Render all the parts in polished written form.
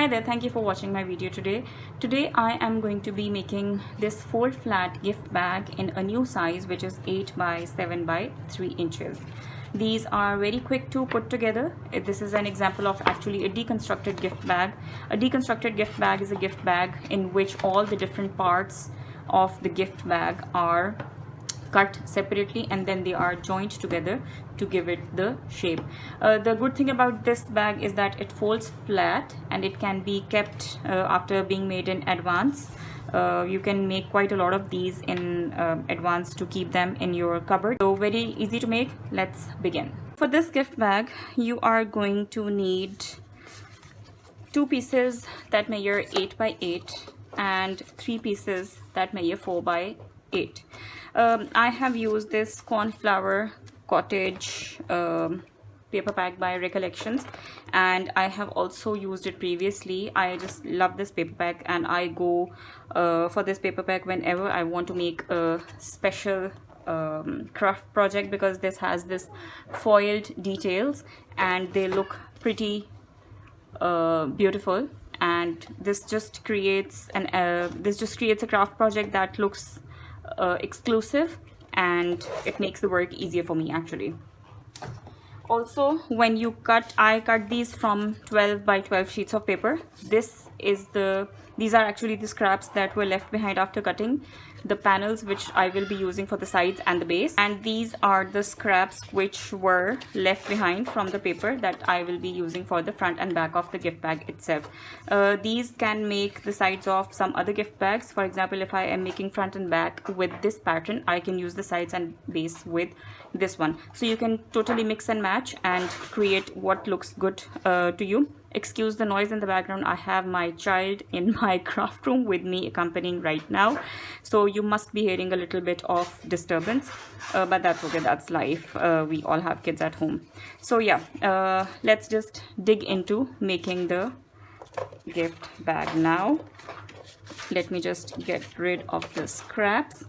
Hi there, thank you for watching my video today. Today I am going to be making this fold flat gift bag in a new size, which is 8 by 7 by 3 inches. These are very quick to put together. This is an example of actually a deconstructed gift bag. A deconstructed gift bag is a gift bag in which all the different parts of the gift bag are cut separately and then they are joined together to give it the shape. The good thing about this bag is that it folds flat and it can be kept after being made in advance. You can make quite a lot of these in advance to keep them in your cupboard. So very easy to make. Let's begin. For this gift bag, you are going to need 2 pieces that measure 8 by 8 and 3 pieces that measure 4 by 8. I have used this cornflower cottage paper pack by Recollections, and I have also used it previously. I just love this paper pack and I go for this paper pack whenever I want to make a special craft project, because this has this foiled details and they look pretty beautiful, and this just creates a craft project that looks exclusive, and it makes the work easier for me actually. Also, when you cut, I cut these from 12 by 12 sheets of paper. These are actually the scraps that were left behind after cutting the panels, which I will be using for the sides and the base, and these are the scraps which were left behind from the paper that I will be using for the front and back of the gift bag itself. These can make the sides of some other gift bags. For example, if I am making front and back with this pattern, I can use the sides and base with this one. So you can totally mix and match and create what looks good to you. Excuse the noise in the background. I have my child in my craft room with me accompanying right now, so you must be hearing a little bit of disturbance, but that's okay, that's life. We all have kids at home. So yeah, let's just dig into making the gift bag now. Let me just get rid of the scraps.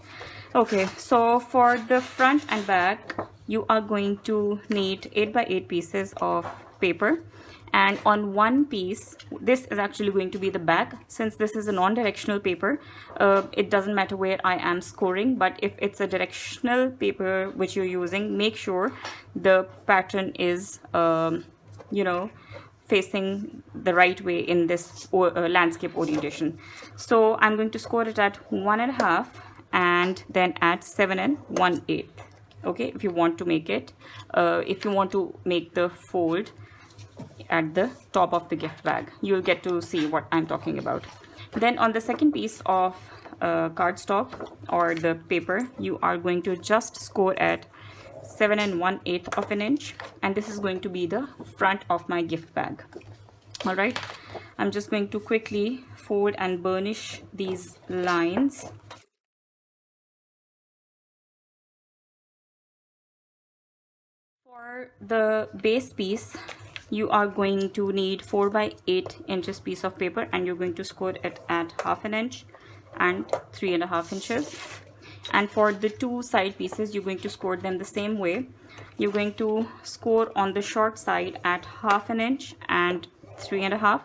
Okay, so for the front and back, you are going to need 8 by 8 pieces of paper, and on one piece, this is actually going to be the back. Since this is a non-directional paper, it doesn't matter where I am scoring, but if it's a directional paper which you're using, make sure the pattern is facing the right way in this landscape orientation. So I'm going to score it at 1.5 and then at 7 1/8. Okay, if you want to make it, if you want to make the fold at the top of the gift bag, you'll get to see what I'm talking about. Then on the second piece of cardstock or the paper, you are going to just score at 7 1/8 of an inch, and this is going to be the front of my gift bag. All right, I'm just going to quickly fold and burnish these lines. For the base piece, you are going to need 4 by 8 inches piece of paper, and you're going to score it at 1/2 inch and 3.5 inches. And for the two side pieces, you're going to score them the same way. You're going to score on the short side at 1/2 inch and 3.5,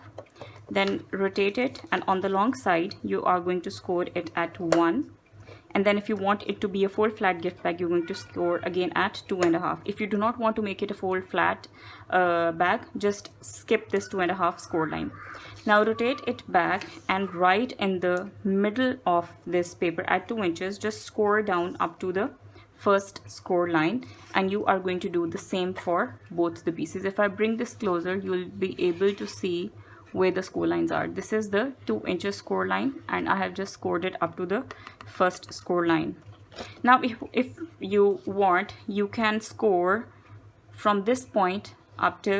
then rotate it, and on the long side you are going to score it at 1. And then if you want it to be a fold flat gift bag, you're going to score again at 2.5. If you do not want to make it a fold flat bag, just skip this 2.5 score line. Now rotate it back, and right in the middle of this paper at 2 inches, just score down up to the first score line, and you are going to do the same for both the pieces. If I bring this closer, you'll be able to see where the score lines are. This is the 2 inches score line, and I have just scored it up to the first score line. Now if you want, you can score from this point up to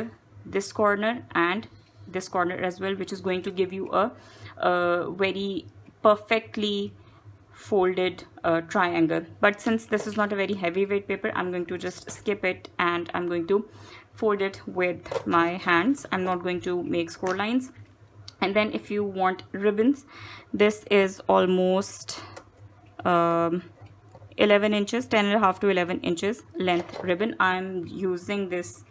this corner and this corner as well, which is going to give you a very perfectly folded triangle. But since this is not a very heavyweight paper, I'm going to just skip it, and I'm going to fold it with my hands. I'm not going to make score lines. And then if you want ribbons, this is almost 11 inches, 10.5 to 11 inches length ribbon. I'm using this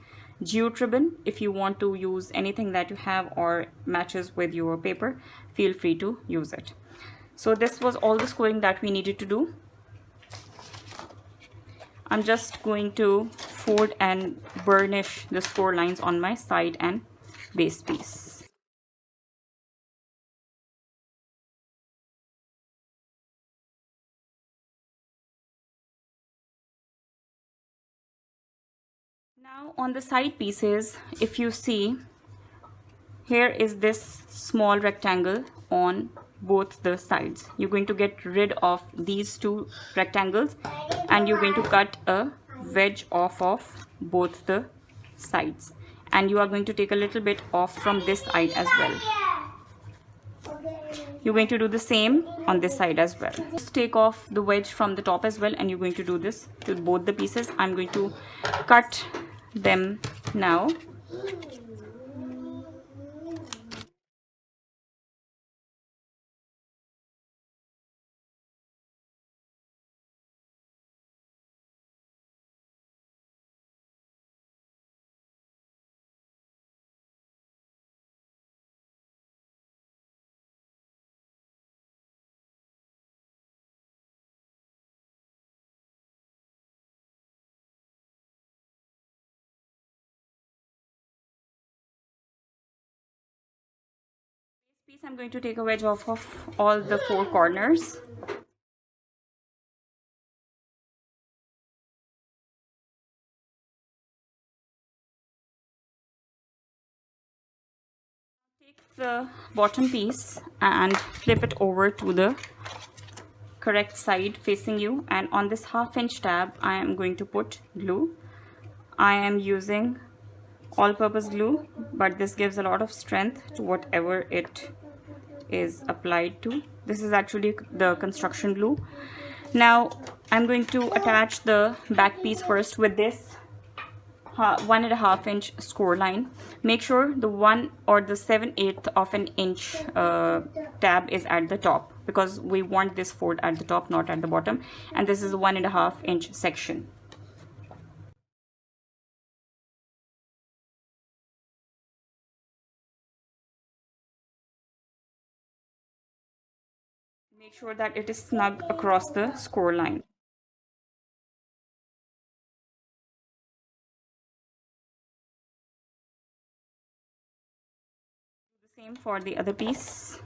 jute ribbon. If you want to use anything that you have or matches with your paper, feel free to use it. So this was all the scoring that we needed to do. I'm just going to fold and burnish the score lines on my side and base piece. Now on the side pieces, if you see, here is this small rectangle on both the sides. You're going to get rid of these two rectangles and you're going to cut a wedge off of both the sides, and you are going to take a little bit off from this side as well. You're going to do the same on this side as well. Just take off the wedge from the top as well, and you're going to do this to both the pieces. I'm going to cut them now. Piece, I'm going to take a wedge off of all the four corners. Take the bottom piece and flip it over to the correct side facing you, and on this 1/2 inch tab I am going to put glue. I am using all-purpose glue, but this gives a lot of strength to whatever it is applied to. This is actually the construction glue. Now I'm going to attach the back piece first with this 1.5 inch score line. Make sure the 1 or the 7/8 of an inch tab is at the top, because we want this fold at the top, not at the bottom, and this is a 1.5 inch section. Make sure that it is snug across the score line. Do the same for the other piece.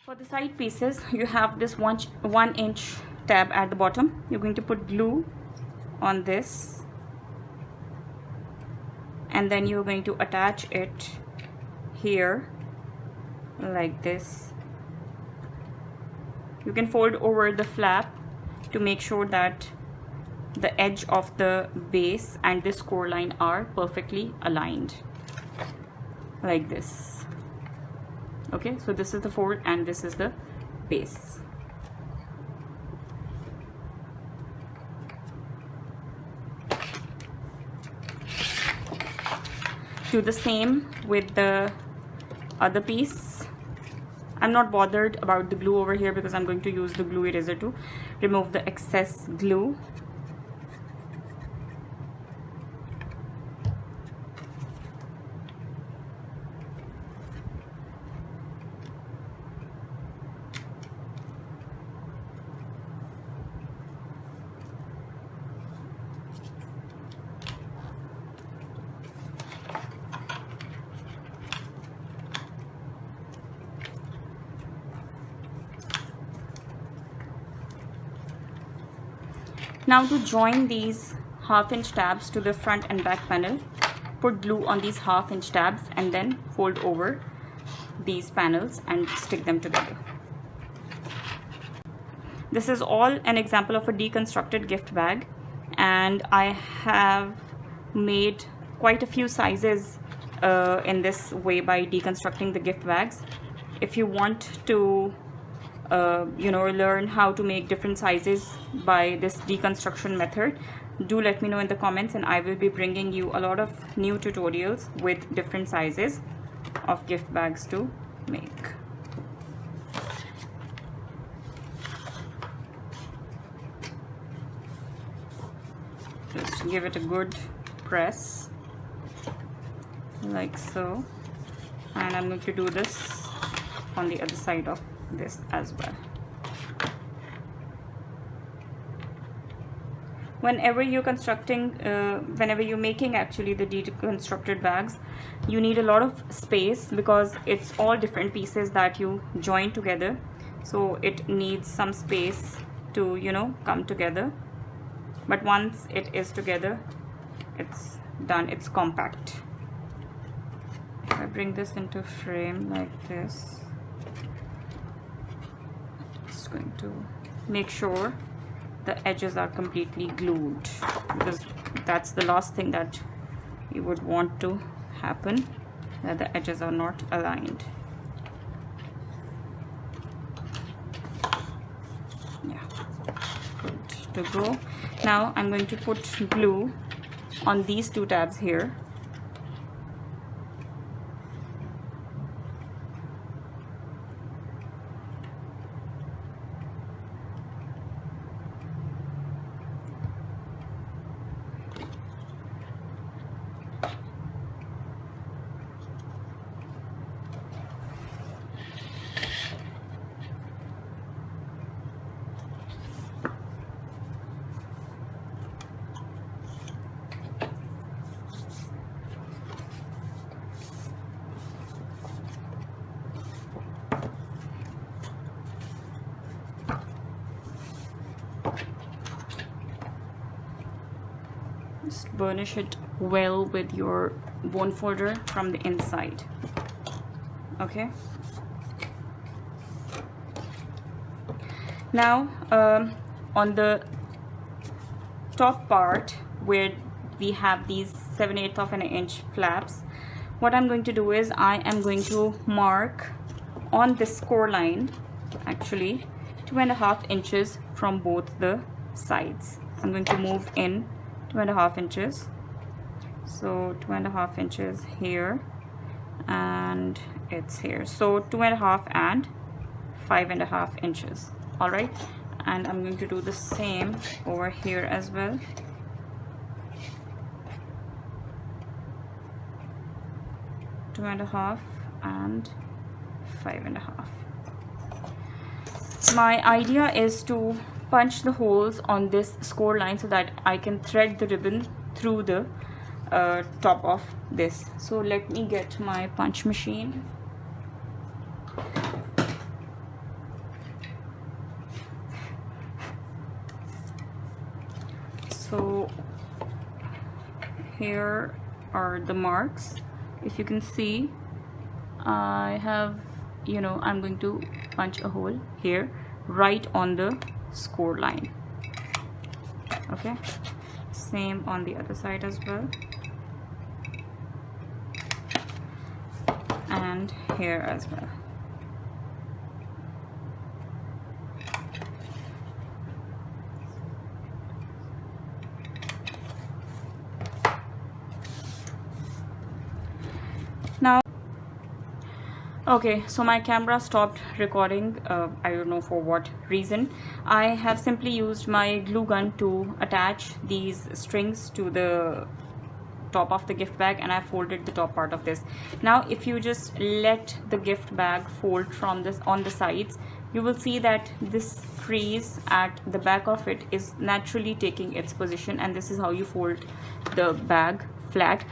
For the side pieces, you have this 1 inch tab at the bottom. You're going to put glue on this, and then you're going to attach it here like this. You can fold over the flap to make sure that the edge of the base and the score line are perfectly aligned like this. Okay, so this is the fold and this is the base. Do the same with the other piece. I'm not bothered about the glue over here because I'm going to use the glue eraser to remove the excess glue. Now to join these 1/2 inch tabs to the front and back panel, put glue on these 1/2 inch tabs and then fold over these panels and stick them together. This is all an example of a deconstructed gift bag, and I have made quite a few sizes in this way by deconstructing the gift bags. If you want to learn how to make different sizes by this deconstruction method, do let me know in the comments, and I will be bringing you a lot of new tutorials with different sizes of gift bags to make. Just give it a good press like so, and I'm going to do this on the other side of this as well. Whenever you're constructing, whenever you're making actually the deconstructed bags, you need a lot of space because it's all different pieces that you join together, so it needs some space to, you know, come together. But once it is together, it's done, it's compact. If I bring this into frame like this, just going to make sure the edges are completely glued, because that's the last thing that you would want to happen, that the edges are not aligned. Yeah, good to go. Now I'm going to put glue on these two tabs here. Just burnish it well with your bone folder from the inside. Okay. Now on the top part where we have these 7/8 of an inch flaps, what I'm going to do is I am going to mark on this score line actually 2.5 inches from both the sides. I'm going to move in 2.5 inches, so 2.5 inches here, and it's here, so 2.5 and 5.5 inches. All right, and I'm going to do the same over here as well. Two and a half and 5.5. My idea is to punch the holes on this score line so that I can thread the ribbon through the top of this. So let me get my punch machine. So here are the marks. If you can see, I have, you know, I'm going to punch a hole here right on the score line. Okay, same on the other side as well, and here as well. Now, okay, so my camera stopped recording. I don't know for what reason. I have simply used my glue gun to attach these strings to the top of the gift bag, and I folded the top part of this. Now if you just let the gift bag fold from this on the sides, you will see that this crease at the back of it is naturally taking its position, and this is how you fold the bag flat.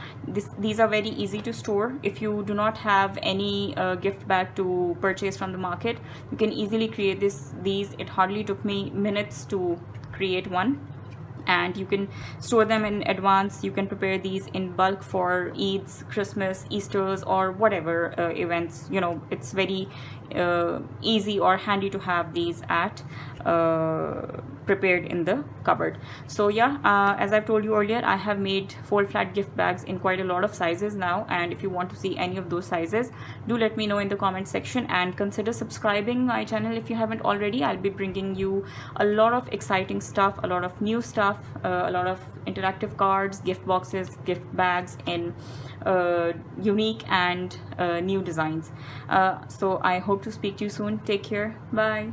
These are very easy to store. If you do not have any gift bag to purchase from the market, you can easily create these. It hardly took me minutes to create one, and you can store them in advance. You can prepare these in bulk for Eids, Christmas, Easters, or whatever events. You know, it's very easy or handy to have these at prepared in the cupboard. So yeah, as I've told you earlier, I have made fold flat gift bags in quite a lot of sizes now, and if you want to see any of those sizes, do let me know in the comment section, and consider subscribing my channel if you haven't already. I'll be bringing you a lot of exciting stuff, a lot of new stuff, a lot of interactive cards, gift boxes, gift bags in unique and new designs. So I hope to speak to you soon. Take care. Bye.